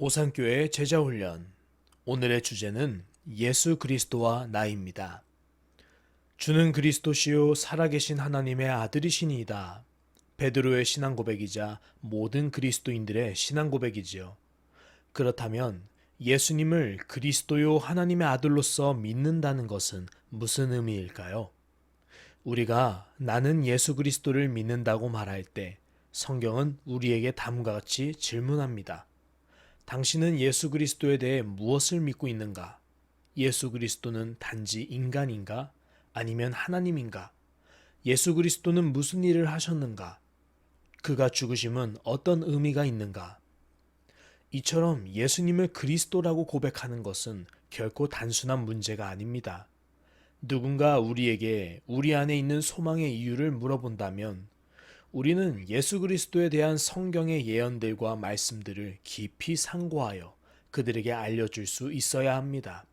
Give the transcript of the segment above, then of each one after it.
오산교회 제자훈련. 오늘의 주제는 예수 그리스도와 나입니다. 주는 그리스도시요 살아계신 하나님의 아들이시니이다. 베드로의 신앙 고백이자 모든 그리스도인들의 신앙 고백이지요. 그렇다면 예수님을 그리스도요 하나님의 아들로서 믿는다는 것은 무슨 의미일까요? 우리가 나는 예수 그리스도를 믿는다고 말할 때 성경은 우리에게 다음과 같이 질문합니다. 당신은 예수 그리스도에 대해 무엇을 믿고 있는가? 예수 그리스도는 단지 인간인가? 아니면 하나님인가? 예수 그리스도는 무슨 일을 하셨는가? 그가 죽으심은 어떤 의미가 있는가? 이처럼 예수님을 그리스도라고 고백하는 것은 결코 단순한 문제가 아닙니다. 누군가 우리에게 우리 안에 있는 소망의 이유를 물어본다면 우리는 예수 그리스도에 대한 성경의 예언들과 말씀들을 깊이 상고하여 그들에게 알려줄 수 있어야 합니다.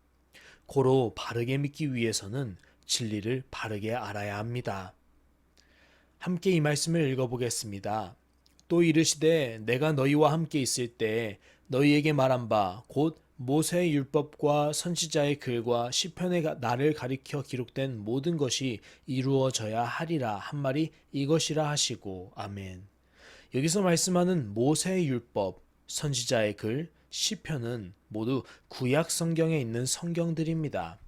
고로 바르게 믿기 위해서는 진리를 바르게 알아야 합니다. 함께 이 말씀을 읽어보겠습니다. 또 이르시되 내가 너희와 함께 있을 때 너희에게 말한 바 곧 모세의 율법과 선지자의 글과 시편에 나를 가리켜 기록된 모든 것이 이루어져야 하리라 한 말이 이것이라 하시고 아멘. 여기서 말씀하는 모세의 율법, 선지자의 글, 시편은 모두 구약 성경에 있는 성경들입니다.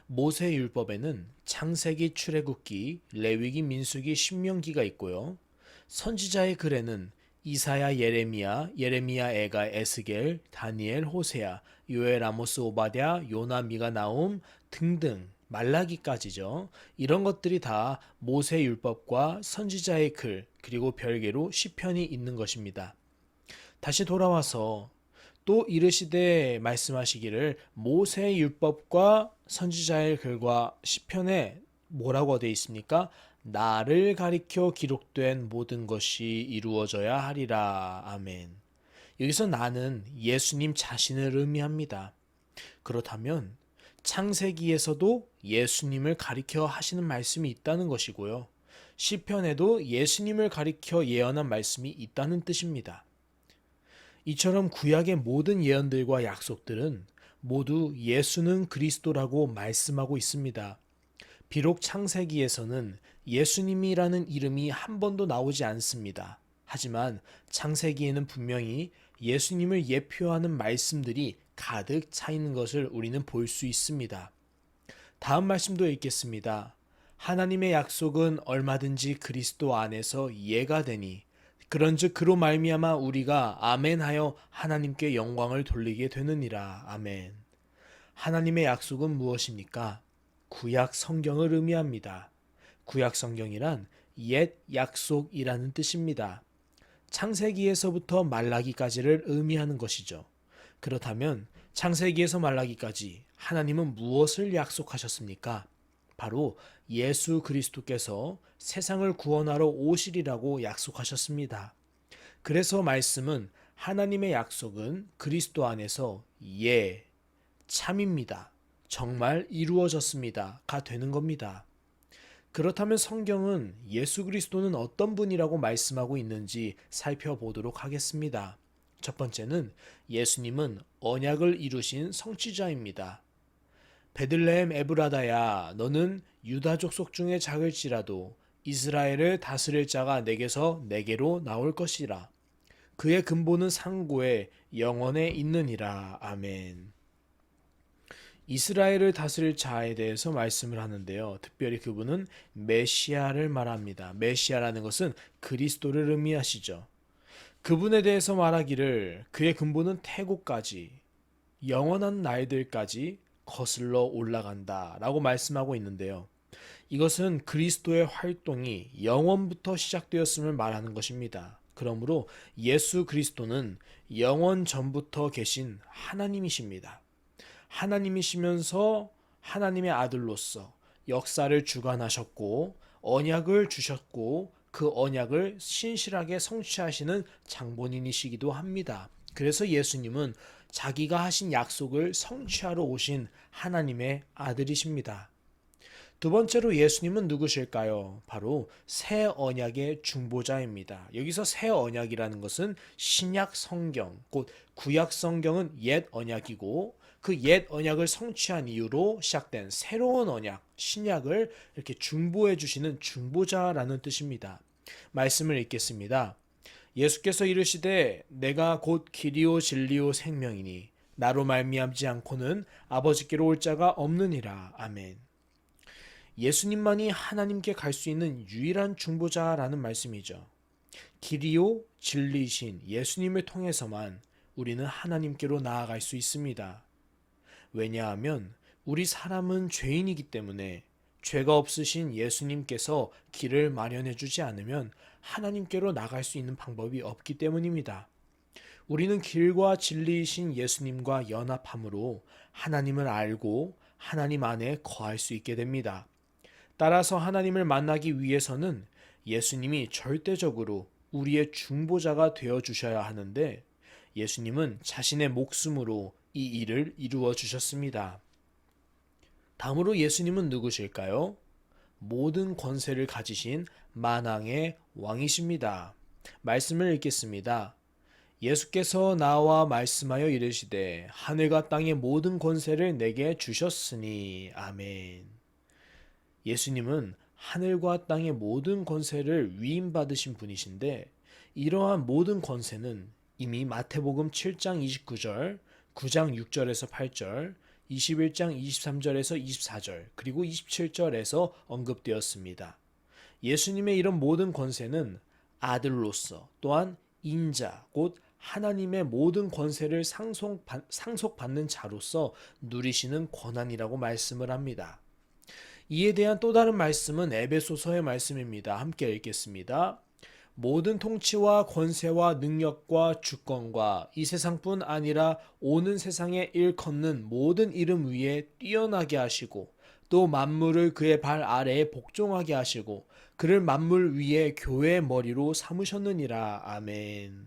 모세의 율법에는 창세기, 출애굽기, 레위기, 민수기, 신명기가 있고요. 선지자의 글에는 이사야, 예레미야, 에가, 에스겔, 다니엘, 호세야, 요엘, 아모스, 오바댜, 요나, 미가, 나움 등등 말라기까지죠. 이런 것들이 다 모세 율법과 선지자의 글 그리고 별개로 시편이 있는 것입니다. 다시 돌아와서 또 이르시되 말씀하시기를 모세의 율법과 선지자의 글과 시편에 뭐라고 되어 있습니까? 나를 가리켜 기록된 모든 것이 이루어져야 하리라. 아멘. 여기서 나는 예수님 자신을 의미합니다. 그렇다면 창세기에서도 예수님을 가리켜 하시는 말씀이 있다는 것이고요. 시편에도 예수님을 가리켜 예언한 말씀이 있다는 뜻입니다. 이처럼 구약의 모든 예언들과 약속들은 모두 예수는 그리스도라고 말씀하고 있습니다. 비록 창세기에서는 예수님이라는 이름이 한 번도 나오지 않습니다. 하지만 창세기에는 분명히 예수님을 예표하는 말씀들이 가득 차 있는 것을 우리는 볼 수 있습니다. 다음 말씀도 읽겠습니다. 하나님의 약속은 얼마든지 그리스도 안에서 예가 되니 그런즉 그로 말미암아 우리가 아멘하여 하나님께 영광을 돌리게 되느니라. 아멘. 하나님의 약속은 무엇입니까? 구약 성경을 의미합니다. 구약 성경이란 옛 약속이라는 뜻입니다. 창세기에서부터 말라기까지를 의미하는 것이죠. 그렇다면 창세기에서 말라기까지 하나님은 무엇을 약속하셨습니까? 바로 예수 그리스도께서 세상을 구원하러 오시리라고 약속하셨습니다. 그래서 말씀은 하나님의 약속은 그리스도 안에서 참입니다. 정말 이루어졌습니다가 되는 겁니다. 그렇다면 성경은 예수 그리스도는 어떤 분이라고 말씀하고 있는지 살펴보도록 하겠습니다. 첫 번째는 예수님은 언약을 이루신 성취자입니다. 베들레헴 에브라다야 너는 유다 족속 중에 작을지라도 이스라엘을 다스릴 자가 내게서 내게로 나올 것이라. 그의 근본은 상고에 영원에 있느니라. 아멘. 이스라엘을 다스릴 자에 대해서 말씀을 하는데요. 특별히 그분은 메시아를 말합니다. 메시아라는 것은 그리스도를 의미하시죠. 그분에 대해서 말하기를 그의 근본은 태고까지 영원한 날들까지 거슬러 올라간다 라고 말씀하고 있는데요. 이것은 그리스도의 활동이 영원부터 시작되었음을 말하는 것입니다. 그러므로 예수 그리스도는 영원 전부터 계신 하나님이십니다. 하나님이시면서 하나님의 아들로서 역사를 주관하셨고 언약을 주셨고 그 언약을 신실하게 성취하시는 장본인이시기도 합니다. 그래서 예수님은 자기가 하신 약속을 성취하러 오신 하나님의 아들이십니다. 두 번째로 예수님은 누구실까요? 바로 새 언약의 중보자입니다. 여기서 새 언약이라는 것은 신약 성경, 곧 구약 성경은 옛 언약이고 그 옛 언약을 성취한 이후로 시작된 새로운 언약, 신약을 이렇게 중보해 주시는 중보자라는 뜻입니다. 말씀을 읽겠습니다. 예수께서 이르시되 내가 곧 길이요 진리요 생명이니 나로 말미암지 않고는 아버지께로 올 자가 없느니라. 아멘. 예수님만이 하나님께 갈 수 있는 유일한 중보자라는 말씀이죠. 길이요 진리이신 예수님을 통해서만 우리는 하나님께로 나아갈 수 있습니다. 왜냐하면 우리 사람은 죄인이기 때문에 죄가 없으신 예수님께서 길을 마련해 주지 않으면 하나님께로 나갈 수 있는 방법이 없기 때문입니다. 우리는 길과 진리이신 예수님과 연합함으로 하나님을 알고 하나님 안에 거할 수 있게 됩니다. 따라서 하나님을 만나기 위해서는 예수님이 절대적으로 우리의 중보자가 되어 주셔야 하는데 예수님은 자신의 목숨으로 이 일을 이루어 주셨습니다. 다음으로 예수님은 누구실까요? 모든 권세를 가지신 만왕의 왕이십니다. 말씀을 읽겠습니다. 예수께서 나와 말씀하여 이르시되 하늘과 땅의 모든 권세를 내게 주셨으니. 아멘. 예수님은 하늘과 땅의 모든 권세를 위임받으신 분이신데 이러한 모든 권세는 이미 마태복음 7장 29절, 9장 6절에서 8절, 21장 23절에서 24절, 그리고 27절에서 언급되었습니다. 예수님의 이런 모든 권세는 아들로서 또한 인자, 곧 하나님의 모든 권세를 상속받는 자로서 누리시는 권한이라고 말씀을 합니다. 이에 대한 또 다른 말씀은 에베소서의 말씀입니다. 함께 읽겠습니다. 모든 통치와 권세와 능력과 주권과 이 세상뿐 아니라 오는 세상에 일컫는 모든 이름 위에 뛰어나게 하시고 또 만물을 그의 발 아래에 복종하게 하시고 그를 만물 위에 교회의 머리로 삼으셨느니라. 아멘.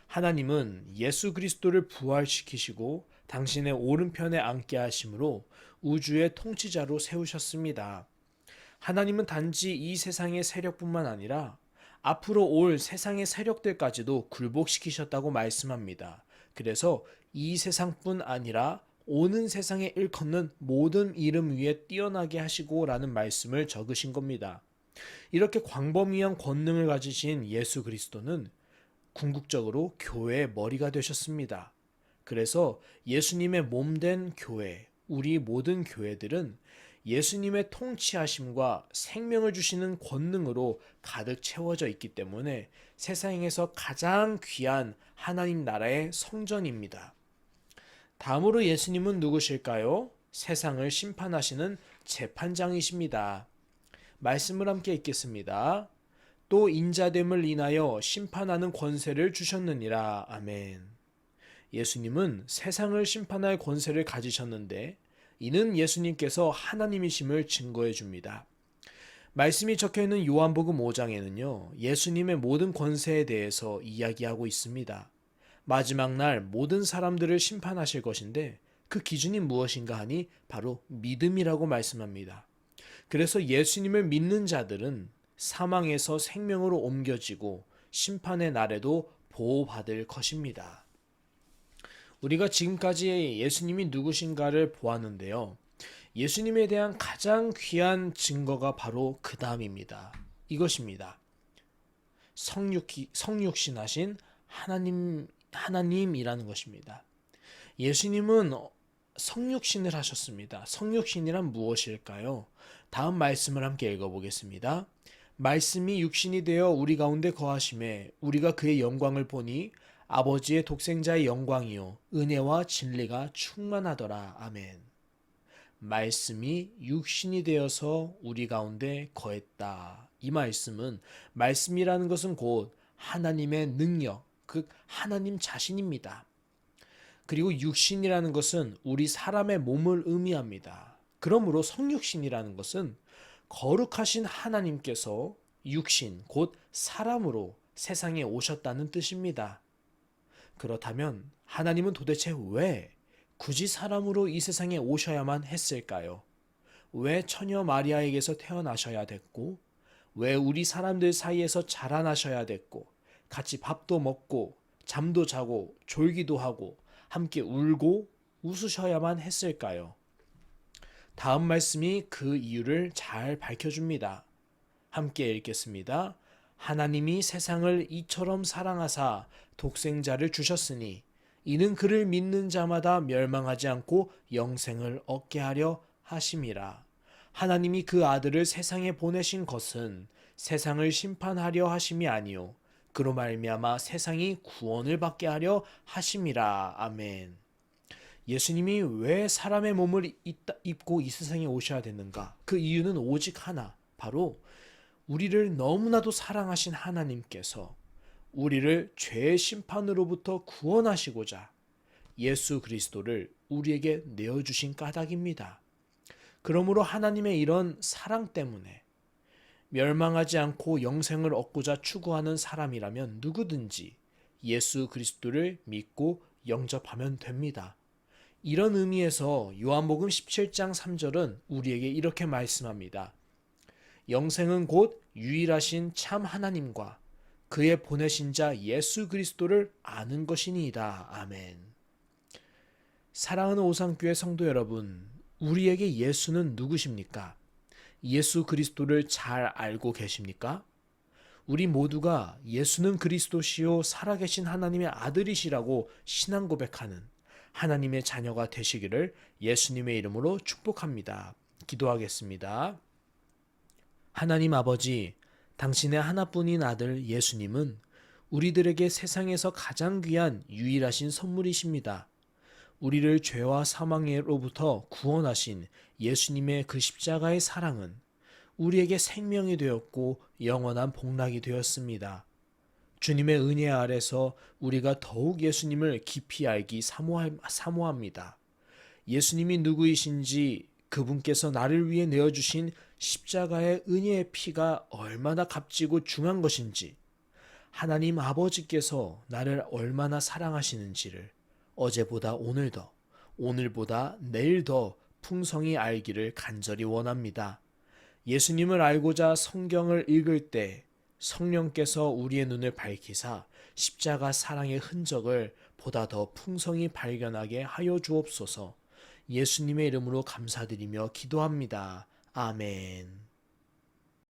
하나님은 예수 그리스도를 부활시키시고 당신의 오른편에 앉게 하심으로 우주의 통치자로 세우셨습니다. 하나님은 단지 이 세상의 세력뿐만 아니라 앞으로 올 세상의 세력들까지도 굴복시키셨다고 말씀합니다. 그래서 이 세상뿐 아니라 오는 세상에 일컫는 모든 이름 위에 뛰어나게 하시고 라는 말씀을 적으신 겁니다. 이렇게 광범위한 권능을 가지신 예수 그리스도는 궁극적으로 교회의 머리가 되셨습니다. 그래서 예수님의 몸된 교회, 우리 모든 교회들은 예수님의 통치하심과 생명을 주시는 권능으로 가득 채워져 있기 때문에 세상에서 가장 귀한 하나님 나라의 성전입니다. 다음으로 예수님은 누구실까요? 세상을 심판하시는 재판장이십니다. 말씀을 함께 읽겠습니다. 또 인자됨을 인하여 심판하는 권세를 주셨느니라. 아멘. 예수님은 세상을 심판할 권세를 가지셨는데 이는 예수님께서 하나님이심을 증거해 줍니다. 말씀이 적혀있는 요한복음 5장에는요. 예수님의 모든 권세에 대해서 이야기하고 있습니다. 마지막 날 모든 사람들을 심판하실 것인데 그 기준이 무엇인가 하니 바로 믿음이라고 말씀합니다. 그래서 예수님을 믿는 자들은 사망에서 생명으로 옮겨지고 심판의 날에도 보호받을 것입니다. 우리가 지금까지 예수님이 누구신가를 보았는데요. 예수님에 대한 가장 귀한 증거가 바로 그 다음입니다. 이것입니다. 성육신하신 하나님이라는 것입니다. 예수님은 성육신을 하셨습니다. 성육신이란 무엇일까요? 다음 말씀을 함께 읽어보겠습니다. 말씀이 육신이 되어 우리 가운데 거하심에 우리가 그의 영광을 보니 아버지의 독생자의 영광이요 은혜와 진리가 충만하더라. 아멘. 말씀이 육신이 되어서 우리 가운데 거했다. 이 말씀은 말씀이라는 것은 곧 하나님의 능력, 즉 하나님 자신입니다. 그리고 육신이라는 것은 우리 사람의 몸을 의미합니다. 그러므로 성육신이라는 것은 거룩하신 하나님께서 육신, 곧 사람으로 세상에 오셨다는 뜻입니다. 그렇다면 하나님은 도대체 왜 굳이 사람으로 이 세상에 오셔야만 했을까요? 왜 처녀 마리아에게서 태어나셔야 됐고, 왜 우리 사람들 사이에서 자라나셔야 됐고, 같이 밥도 먹고, 잠도 자고, 졸기도 하고, 함께 울고, 웃으셔야만 했을까요? 다음 말씀이 그 이유를 잘 밝혀줍니다. 함께 읽겠습니다. 하나님이 세상을 이처럼 사랑하사 독생자를 주셨으니 이는 그를 믿는 자마다 멸망하지 않고 영생을 얻게 하려 하심이라. 하나님이 그 아들을 세상에 보내신 것은 세상을 심판하려 하심이 아니요 그로 말미암아 세상이 구원을 받게 하려 하심이라. 아멘. 예수님이 왜 사람의 몸을 입고 이 세상에 오셔야 되는가? 그 이유는 오직 하나, 바로 우리를 너무나도 사랑하신 하나님께서 우리를 죄의 심판으로부터 구원하시고자 예수 그리스도를 우리에게 내어주신 까닭입니다. 그러므로 하나님의 이런 사랑 때문에 멸망하지 않고 영생을 얻고자 추구하는 사람이라면 누구든지 예수 그리스도를 믿고 영접하면 됩니다. 이런 의미에서 요한복음 17장 3절은 우리에게 이렇게 말씀합니다. 영생은 곧 유일하신 참 하나님과 그의 보내신 자 예수 그리스도를 아는 것이니이다. 아멘. 사랑하는 오상교회 성도 여러분, 우리에게 예수는 누구십니까? 예수 그리스도를 잘 알고 계십니까? 우리 모두가 예수는 그리스도시요 살아계신 하나님의 아들이시라고 신앙 고백하는 하나님의 자녀가 되시기를 예수님의 이름으로 축복합니다. 기도하겠습니다. 하나님 아버지, 당신의 하나뿐인 아들 예수님은 우리들에게 세상에서 가장 귀한 유일하신 선물이십니다. 우리를 죄와 사망으로부터 구원하신 예수님의 그 십자가의 사랑은 우리에게 생명이 되었고 영원한 복락이 되었습니다. 주님의 은혜 아래서 우리가 더욱 예수님을 깊이 알기 사모합니다. 예수님이 누구이신지, 그분께서 나를 위해 내어주신 십자가의 은혜의 피가 얼마나 값지고 중한 것인지, 하나님 아버지께서 나를 얼마나 사랑하시는지를 어제보다 오늘 더, 오늘보다 내일 더 풍성히 알기를 간절히 원합니다. 예수님을 알고자 성경을 읽을 때 성령께서 우리의 눈을 밝히사 십자가 사랑의 흔적을 보다 더 풍성히 발견하게 하여 주옵소서. 예수님의 이름으로 감사드리며 기도합니다. 아멘.